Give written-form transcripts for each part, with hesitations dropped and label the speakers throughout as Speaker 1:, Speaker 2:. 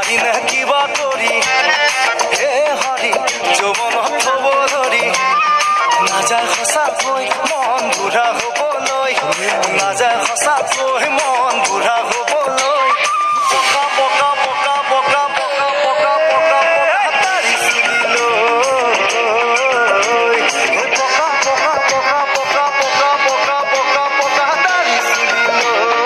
Speaker 1: পাৰিনে কিবা কৰি হে হৰি যৌৱনত থব ধৰি নাযায় সঁচাকৈ মন বুঢ়া হ'বলৈ নাযায় সঁচাকৈ মন বুঢ়া হ'বলৈ পকা পকা পকা পকা পকা পকা পকা পকা তাৰি চুলিলৈ পকা পকা পকা পকা পকা পকা পকা পকা তাৰি চুলিলৈ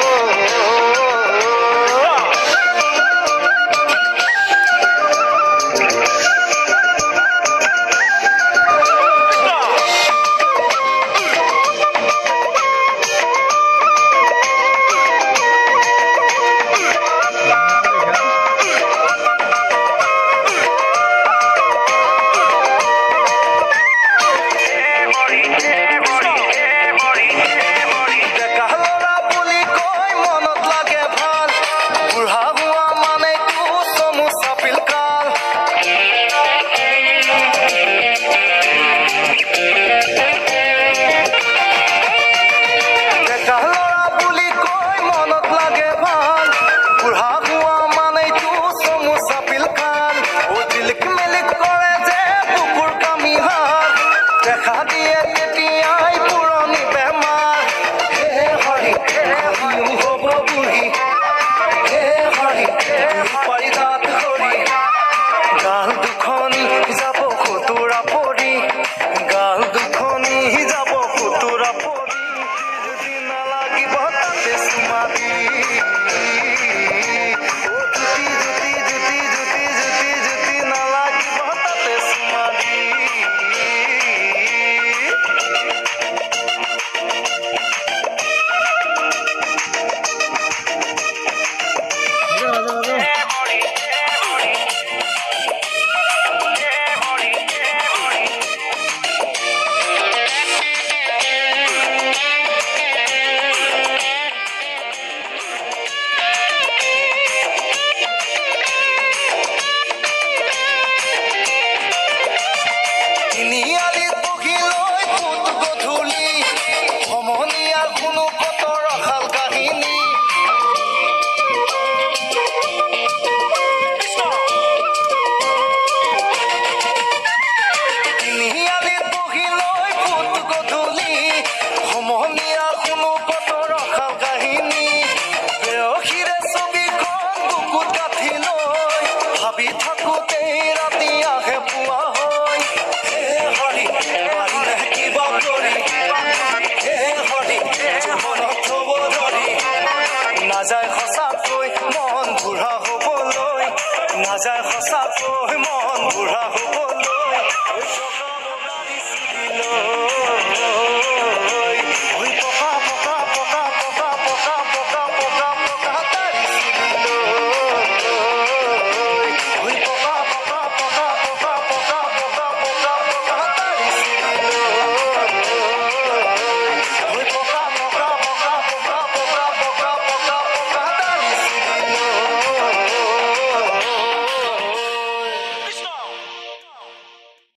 Speaker 1: দেখা দিয়ে তেতিয়াই পুৰণি বেমাৰ হে হৰি হ'ব বুঢ়ী হে হৰি পাৰি দাঁত সৰি গাল দুখন যাব খুতুৰা পৰি গাল দুখন যাব খুতুৰা পৰি যদি নালাগিব তাতে চুমা দি জুতি জুতি জুতি জুতি জুতি জুতি নালাগিব তাতে চুমা দি তিনিআলিত বহি লৈ ফুট গধূলি সমনীয়াৰ কোনো কত ৰখাল কাহিনী তিনিআলিত বহি লৈ ফুট গধূলি সমনীয়াৰ কোনো কত ৰখাল কাহিনী প্ৰেয়সীৰে ছবিখন বুকুত গাঁঠি লৈ ভাবি থাকোঁতেই ৰাতি আহে পুৱা হয় হে হৰি পাৰিনে কিবা কৰি হে হৰি জীৱনত থব ধৰি নাযায় সঁচাকৈ মন বুঢ়া হ'বলৈ নাযায় সঁচাকৈ মন বুঢ়া হ'বলৈ